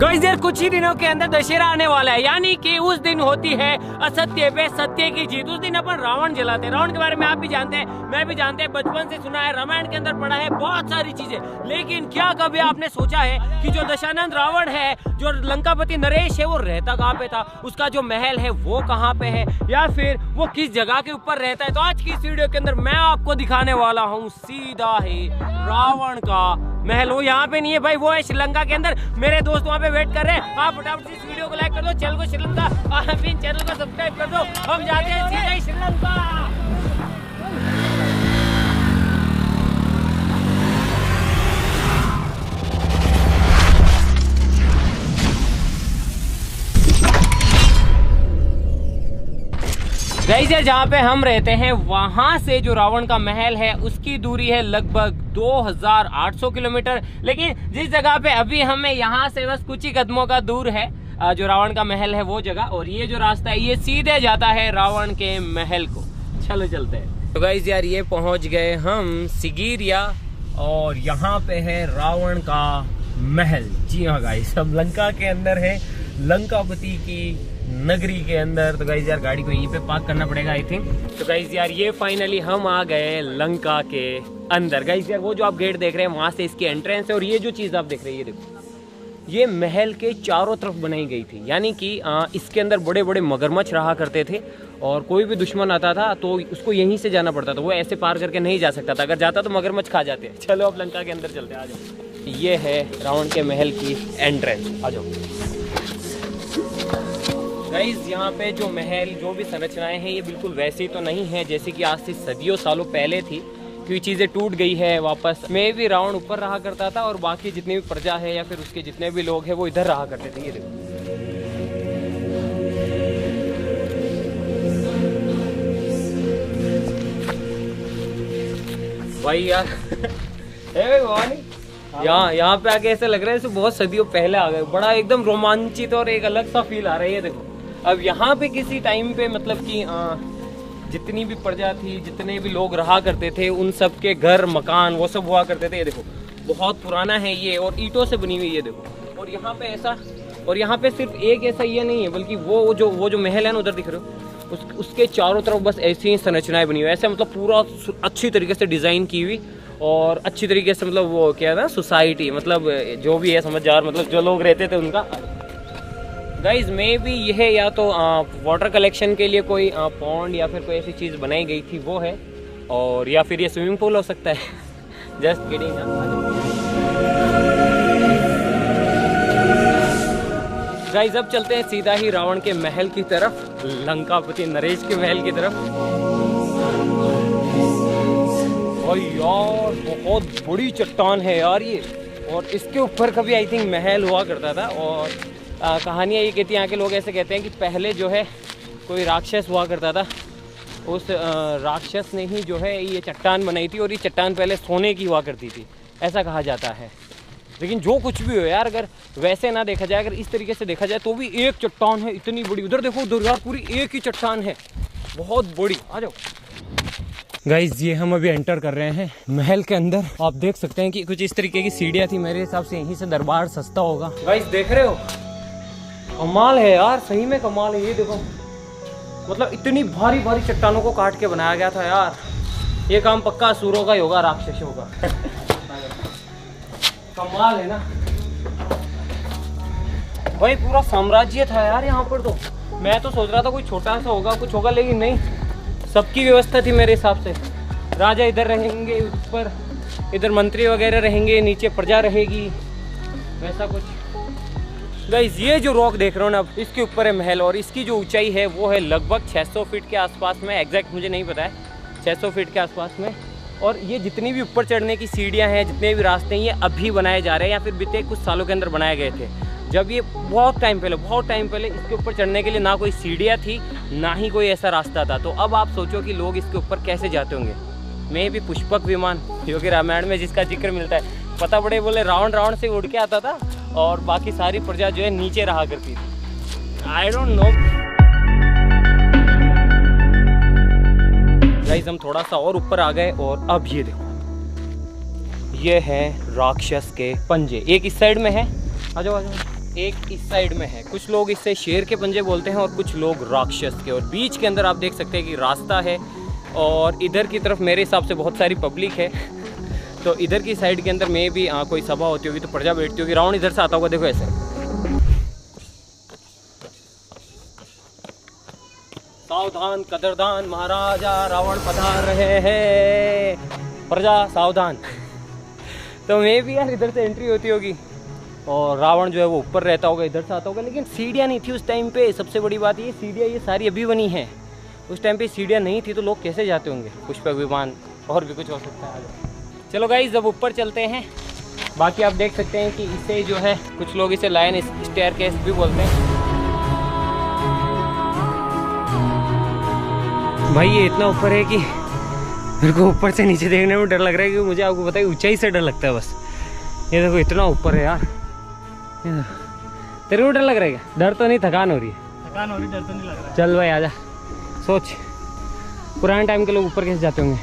Guys यार कुछ ही दिनों के अंदर दशहरा आने वाला है, यानी कि उस दिन होती है असत्य पे सत्य की जीत। उस दिन अपन रावण जलाते हैं। रावण के बारे में आप भी जानते हैं, मैं भी जानते हैं, बचपन से सुना है, रामायण के अंदर पढ़ा है बहुत सारी चीजें। लेकिन क्या कभी आपने सोचा है कि जो दशानंद रावण है, जो लंकापति नरेश है, वो रहता कहाँ पे था? उसका जो महल है वो कहाँ पे है, या फिर वो किस जगह के ऊपर रहता है? तो आज की इस वीडियो के अंदर मैं आपको दिखाने वाला हूँ सीधा ही रावण का महल। वो यहाँ पे नहीं है भाई, वो है श्रीलंका के अंदर। मेरे दोस्त वहाँ पे वेट कर रहे हैं। आप फटाफट इस वीडियो को लाइक कर दो, चैनल को श्रीलंका चैनल को सब्सक्राइब कर दो। हम जाते हैं सीधा ही श्रीलंका। गाइस यार जहाँ पे हम रहते हैं वहां से जो रावण का महल है उसकी दूरी है लगभग 2800 किलोमीटर। लेकिन जिस जगह पे अभी हमें यहाँ से बस कुछ ही कदमों का दूर है जो रावण का महल है वो जगह, और ये जो रास्ता है ये सीधे जाता है रावण के महल को। चलो चलते हैं। तो गाइस यार ये पहुंच गए हम सिगिरिया, और यहाँ पे है रावण का महल। जी हाँ गाइस, हम लंका के अंदर है, लंकापति की नगरी के अंदर। तो गाइस यार गाड़ी को यहीं पे पार्क करना पड़ेगा आई थिंक। तो गाइस यार ये फाइनली हम आ गए लंका के अंदर। गाइस यार वो जो आप गेट देख रहे हैं वहां से इसकी एंट्रेंस है, और ये जो चीज आप देख रहे हैं ये देखो, ये महल के चारों तरफ बनाई गई थी। यानी कि इसके अंदर बड़े बड़े मगरमच्छ रहा करते थे, और कोई भी दुश्मन आता था तो उसको यहीं से जाना पड़ता था। वो ऐसे पार करके नहीं जा सकता था, अगर जाता तो मगरमच्छ खा जाते। चलो अब लंका के अंदर चलते हैं, आ जाओ। ये है रावण के महल की एंट्रेंस, आ जाओ। गाइस यहाँ पे जो महल, जो भी संरचनाएं हैं ये बिल्कुल वैसी तो नहीं है जैसे कि आज से सदियों सालों पहले थी, क्योंकि चीज़ें टूट गई है वापस। में भी रावण ऊपर रहा करता था, और बाकी जितनी भी प्रजा है या फिर उसके जितने भी लोग हैं वो इधर रहा करते थे। ये देखो भाई यार यहाँ पे आके ऐसा लग रहा है जैसे बहुत सदियों पहले आ गए। बड़ा एकदम रोमांचित और एक अलग सा फील आ रहा है। ये देखो अब यहाँ पे किसी टाइम पे मतलब कि जितनी भी प्रजा थी, जितने भी लोग रहा करते थे, उन सब के घर मकान वो सब हुआ करते थे। ये देखो बहुत पुराना है ये, और ईंटों से बनी हुई। ये देखो, और यहाँ पे ऐसा, और यहाँ पे सिर्फ एक ऐसा ये नहीं है, बल्कि वो जो महल है ना उधर दिख रहे हो, उसके चारों तरफ बस ऐसी ही संरचनाएं बनी हुई। ऐसे मतलब पूरा अच्छी तरीके से डिज़ाइन की हुई, और अच्छी तरीके से मतलब वो क्या है ना, सोसाइटी मतलब जो भी है समझदार, मतलब जो लोग रहते थे उनका। गाइज मे बी यह या तो वाटर कलेक्शन के लिए कोई पॉन्ड या फिर कोई ऐसी चीज़ बनाई गई थी वो है, और या फिर ये स्विमिंग पूल हो सकता है। Just kidding. गाइज अब चलते हैं सीधा ही रावण के महल की तरफ, लंकापति नरेश के महल की तरफ। और यार बहुत बड़ी चट्टान है यार ये, और इसके ऊपर कभी आई थिंक महल हुआ करता था। और कहानियाँ ये कहती हैं, यहाँ के लोग ऐसे कहते हैं कि पहले जो है कोई राक्षस हुआ करता था, उस राक्षस ने ही जो है ये चट्टान बनाई थी, और ये चट्टान पहले सोने की हुआ करती थी, ऐसा कहा जाता है। लेकिन जो कुछ भी हो यार, अगर वैसे ना देखा जाए, अगर इस तरीके से देखा जाए तो भी एक चट्टान है इतनी बड़ी। उधर देखो, उधर यार पूरी एक ही चट्टान है, बहुत बड़ी। आ जाओ गाइज, ये हम अभी एंटर कर रहे हैं महल के अंदर। आप देख सकते हैं कि कुछ इस तरीके की सीढ़ियाँ थी। मेरे हिसाब से यहीं से दरबार सस्ता होगा। गाइज देख रहे हो, कमाल है यार, सही में कमाल है। ये देखो मतलब इतनी भारी भारी चट्टानों को काट के बनाया गया था यार। ये काम पक्का असुरों का ही होगा, राक्षसों का। कमाल है ना भाई, पूरा साम्राज्य था यार यहाँ पर। तो मैं तो सोच रहा था कोई छोटा सा होगा, कुछ होगा, लेकिन नहीं, सबकी व्यवस्था थी मेरे हिसाब से। राजा इधर रहेंगे, ऊपर इधर मंत्री वगैरह रहेंगे, नीचे प्रजा रहेगी, वैसा कुछ। गाइस ये जो रॉक देख रहे हो ना, अब इसके ऊपर है महल, और इसकी जो ऊंचाई है वो है लगभग 600 फीट के आसपास में। एग्जैक्ट मुझे नहीं पता है, 600 फीट के आसपास में। और ये जितनी भी ऊपर चढ़ने की सीढ़ियाँ हैं, जितने भी रास्ते हैं, ये अभी बनाए जा रहे हैं या फिर बीते कुछ सालों के अंदर बनाए गए थे। जब ये बहुत टाइम पहले इसके ऊपर चढ़ने के लिए ना कोई सीढ़ियाँ थी, ना ही कोई ऐसा रास्ता था। तो अब आप सोचो कि लोग इसके ऊपर कैसे जाते होंगे। मैं भी पुष्पक विमान, जो कि रामायण में जिसका जिक्र मिलता है, पता पड़े बोले रावण से उड़ के आता था, और बाकी सारी प्रजा जो है नीचे रहा करती थी। I don't know. गाइस हम थोड़ा सा और ऊपर आ गए, और अब ये देखो, ये है राक्षस के पंजे। एक इस साइड में है, आ जाओ आ जाओ। एक इस साइड में है, कुछ लोग इससे शेर के पंजे बोलते हैं और कुछ लोग राक्षस के। और बीच के अंदर आप देख सकते हैं कि रास्ता है और इधर की तरफ मेरे हिसाब से बहुत सारी पब्लिक है। तो इधर की साइड के अंदर में भी कोई सभा होती होगी तो प्रजा बैठती होगी। रावण इधर से आता होगा, देखो ऐसे। सावधान कदरदान महाराजा रावण पधार रहे हैं, प्रजा सावधान। तो मैं भी यार इधर से एंट्री होती होगी और रावण जो है वो ऊपर रहता होगा, इधर से आता होगा। लेकिन सीढ़ियाँ नहीं थी उस टाइम पे। सबसे बड़ी बात ये, सीढ़ियाँ ये सारी अभी बनी हैं। उस टाइम पे सीढ़ियाँ नहीं थी तो लोग कैसे जाते होंगे? पुष्पक विमान और भी कुछ हो सकता है आगे। चलो गाइस अब ऊपर चलते हैं। बाकी आप देख सकते हैं कि इसे जो है कुछ लोग इसे लायन स्टेयरकेस भी बोलते हैं। भाई ये इतना ऊपर है कि मेरे को ऊपर से नीचे देखने में डर लग रहा है, क्योंकि मुझे आपको पता है ऊंचाई से डर लगता है बस। ये देखो इतना ऊपर है यार। तेरे को डर लग रहा है क्या? डर तो नहीं, थकान हो रही है। थकान हो रही, डर तो नहीं लग रहा है। चल भाई आजा। सोच पुराने टाइम के लोग ऊपर कैसे जाते होंगे?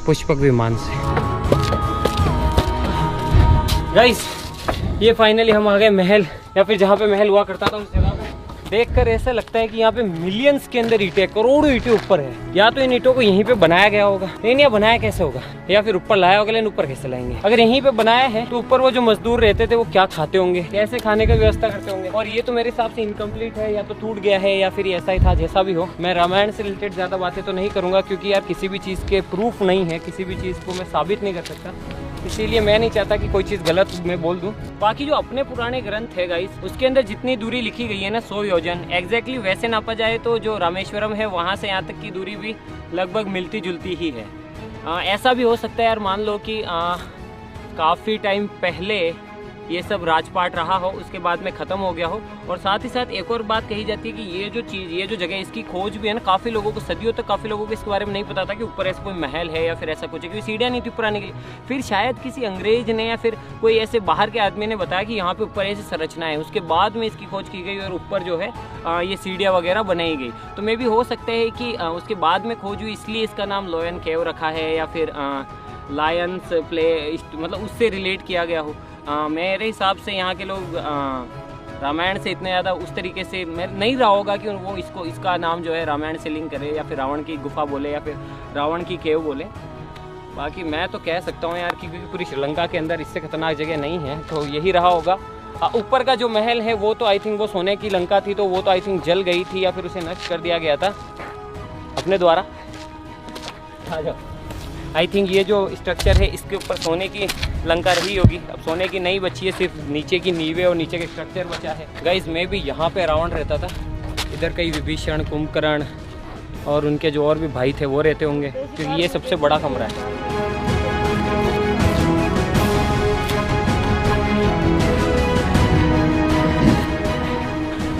पुष्पक विमान से। गाइस ये फाइनली हम आ गए महल, या फिर जहाँ पे महल हुआ करता था उस जगह पे। देखकर ऐसा लगता है कि यहाँ पे मिलियंस के अंदर ईंटें, करोड़ों ईंटें ऊपर है। या तो इन ईंटों को यहीं पे बनाया गया होगा, लेकिन यह बनाया कैसे होगा? या फिर ऊपर लाया होगा, लेकिन ऊपर कैसे लाएंगे? अगर यहीं पे बनाया है तो ऊपर वो जो मजदूर रहते थे वो क्या खाते होंगे, कैसे खाने का व्यवस्था करते होंगे? और ये तो मेरे हिसाब से इनकम्प्लीट है, या तो टूट गया है या फिर ऐसा ही था। जैसा भी हो, मैं रामायण से रिलेटेड ज्यादा बातें तो नहीं करूंगा, क्योंकि यार किसी भी चीज़ के प्रूफ नहीं है, किसी भी चीज़ को मैं साबित नहीं कर सकता। इसीलिए मैं नहीं चाहता कि कोई चीज़ गलत मैं बोल दूं। बाकी जो अपने पुराने ग्रंथ है गाइस, उसके अंदर जितनी दूरी लिखी गई है ना, 100 योजन एग्जैक्टली वैसे नापा जाए तो जो रामेश्वरम है वहाँ से यहाँ तक की दूरी भी लगभग मिलती जुलती ही है। ऐसा भी हो सकता है यार, मान लो कि काफ़ी टाइम पहले ये सब राजपाट रहा हो, उसके बाद में ख़त्म हो गया हो। और साथ ही साथ एक और बात कही जाती है कि ये जो चीज़, ये जो जगह, इसकी खोज भी है ना, काफ़ी लोगों को, सदियों तक काफ़ी लोगों को इसके बारे में नहीं पता था कि ऊपर ऐसा कोई महल है या फिर ऐसा कुछ है, क्योंकि सीढ़ियाँ नहीं थी ऊपर आने के लिए। फिर शायद किसी अंग्रेज ने या फिर कोई ऐसे बाहर के आदमी ने बताया कि यहाँ पे ऊपर ऐसी संरचना है, उसके बाद में इसकी खोज की गई और ऊपर जो है ये सीढ़ियाँ वगैरह बनाई गई। तो मे भी हो सकता है कि उसके बाद में खोज हुई, इसलिए इसका नाम लोयन केव रखा है, या फिर लायंस प्ले, मतलब उससे रिलेट किया गया हो। मेरे हिसाब से यहाँ के लोग रामायण से इतने ज़्यादा उस तरीके से नहीं रहा होगा कि वो इसका नाम जो है रामायण से लिंक करे, या फिर रावण की गुफा बोले, या फिर रावण की केव बोले। बाकी मैं तो कह सकता हूँ यार कि क्योंकि पूरी श्रीलंका के अंदर इससे खतरनाक जगह नहीं है, तो यही रहा होगा। ऊपर का जो महल है वो तो आई थिंक वो सोने की लंका थी, तो वो तो आई थिंक जल गई थी या फिर उसे नष्ट कर दिया गया था अपने द्वारा। आ जाओ। आई थिंक ये जो स्ट्रक्चर है इसके ऊपर सोने की लंका रही होगी। अब सोने की नहीं बची है, सिर्फ नीचे की नींवें और नीचे का स्ट्रक्चर बचा है। गाइस मैं भी यहाँ पे रावण रहता था। इधर कई विभीषण, कुंभकर्ण और उनके जो और भी भाई थे वो रहते होंगे, क्योंकि ये सबसे बड़ा कमरा है।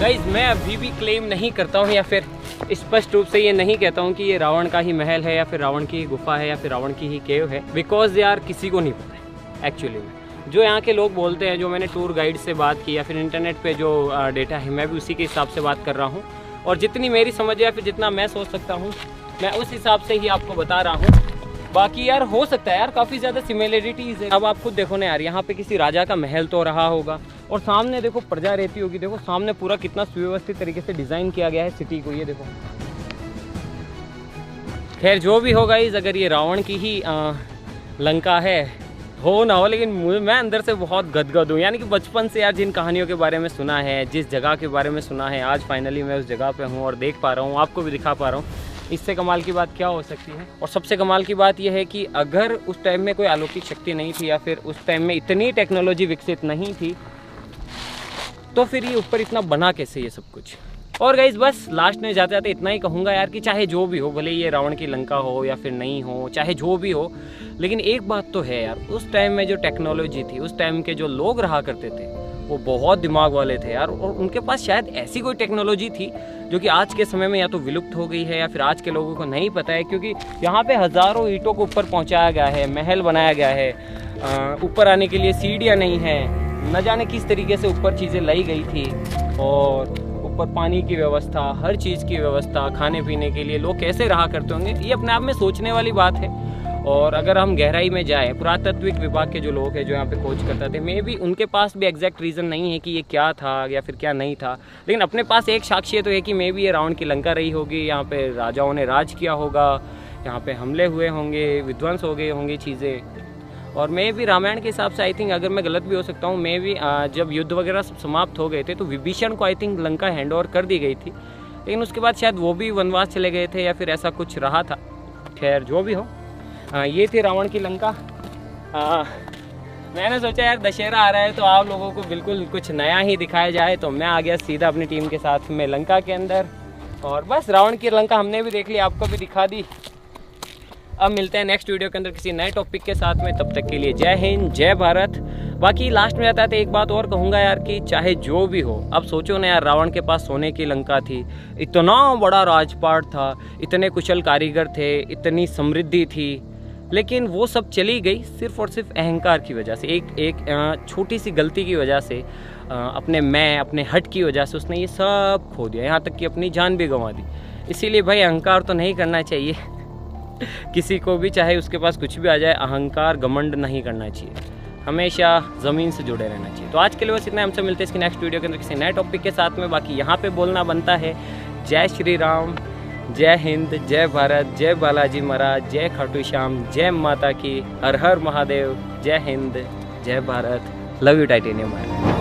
गाइस मैं अभी भी क्लेम नहीं करता हूँ या फिर स्पष्ट रूप से ये नहीं कहता हूँ कि ये रावण का ही महल है या फिर रावण की ही गुफा है या फिर रावण की ही केव है, बिकॉज यार किसी को नहीं पता है एक्चुअली में। जो यहाँ के लोग बोलते हैं, जो मैंने टूर गाइड से बात की या फिर इंटरनेट पे जो डेटा है, मैं भी उसी के हिसाब से बात कर रहा हूँ। और जितनी मेरी समझ है या फिर जितना मैं सोच सकता हूँ, मैं उस हिसाब से ही आपको बता रहा हूँ। बाकी यार हो सकता है यार काफ़ी ज़्यादा सिमिलरिटीज़ है। अब आप खुद देखो ना यार, यहाँ पे किसी राजा का महल तो रहा होगा और सामने देखो प्रजा रहती होगी। देखो सामने पूरा कितना सुव्यवस्थित तरीके से डिज़ाइन किया गया है सिटी को, ये देखो। खैर जो भी होगा इस, अगर ये रावण की ही लंका है, हो ना हो, लेकिन मैं अंदर से बहुत गदगद हूँ। यानी कि बचपन से यार जिन कहानियों के बारे में सुना है, जिस जगह के बारे में सुना है, आज फाइनली मैं उस जगह पे हूँ और देख पा रहा हूँ, आपको भी दिखा पा रहा हूँ। इससे कमाल की बात क्या हो सकती है? और सबसे कमाल की बात यह है कि अगर उस टाइम में कोई अलौकिक शक्ति नहीं थी या फिर उस टाइम में इतनी टेक्नोलॉजी विकसित नहीं थी, तो फिर ये ऊपर इतना बना कैसे ये सब कुछ? और गाइस बस लास्ट में जाते जाते इतना ही कहूँगा यार कि चाहे जो भी हो, भले ये रावण की लंका हो या फिर नहीं हो, चाहे जो भी हो, लेकिन एक बात तो है यार, उस टाइम में जो टेक्नोलॉजी थी, उस टाइम के जो लोग रहा करते थे, वो बहुत दिमाग वाले थे यार। और उनके पास शायद ऐसी कोई टेक्नोलॉजी थी जो कि आज के समय में या तो विलुप्त हो गई है या फिर आज के लोगों को नहीं पता है। क्योंकि यहाँ पे हज़ारों ईंटों को ऊपर पहुँचाया गया है, महल बनाया गया है, ऊपर आने के लिए सीढ़ियाँ नहीं हैं, न जाने किस तरीके से ऊपर चीज़ें लाई गई थी। और ऊपर पानी की व्यवस्था, हर चीज़ की व्यवस्था, खाने पीने के लिए लोग कैसे रहा करते होंगे, ये अपने आप में सोचने वाली बात है। और अगर हम गहराई में जाएँ, पुरातत्विक विभाग के जो लोग हैं जो यहाँ पे खोज करते थे, मे भी उनके पास भी एग्जैक्ट रीज़न नहीं है कि ये क्या था या फिर क्या नहीं था, लेकिन अपने पास एक साक्ष्य तो है कि मे भी ये रावण की लंका रही होगी, यहाँ पे राजाओं ने राज किया होगा, यहाँ पे हमले हुए होंगे, विध्वंस हो गए होंगी चीज़ें। और मैं भी रामायण के हिसाब से आई थिंक, अगर मैं गलत भी हो सकता हूँ, मैं भी जब युद्ध वगैरह समाप्त हो गए थे तो विभीषण को I think Lanka hand over कर दी गई थी, लेकिन उसके बाद शायद वो भी वनवास चले गए थे या फिर ऐसा कुछ रहा था। खैर जो भी हो, ये थी रावण की लंका। मैंने सोचा यार दशहरा आ रहा है तो आप लोगों को बिल्कुल कुछ नया ही दिखाया जाए, तो मैं आ गया सीधा अपनी टीम के साथ में लंका के अंदर, और बस रावण की लंका हमने भी देख ली, आपको भी दिखा दी। अब मिलते हैं नेक्स्ट वीडियो के अंदर किसी नए टॉपिक के साथ में, तब तक के लिए जय हिंद जय भारत। बाकी लास्ट में जाता था एक बात और कहूँगा यार कि चाहे जो भी हो, अब सोचो ना यार, रावण के पास सोने की लंका थी, इतना बड़ा राजपाट था, इतने कुशल कारीगर थे, इतनी समृद्धि थी, लेकिन वो सब चली गई सिर्फ और सिर्फ अहंकार की वजह से, एक छोटी सी गलती की वजह से, अपने हट की वजह से उसने ये सब खो दिया, यहाँ तक कि अपनी जान भी गंवा दी। इसीलिए भाई अहंकार तो नहीं करना चाहिए किसी को भी, चाहे उसके पास कुछ भी आ जाए, अहंकार घमंड नहीं करना चाहिए, हमेशा ज़मीन से जुड़े रहना चाहिए। तो आज के लिए बस इतना, हमसे मिलते हैं इसकी नेक्स्ट वीडियो के अंदर किसी नए टॉपिक के साथ में। बाकी यहाँ पे बोलना बनता है जय श्री राम, जय हिंद, जय भारत, जय बालाजी महाराज, जय खाटू श्याम, जय माता की, हर हर महादेव, जय हिंद, जय भारत, लव यू टाइटेनियम।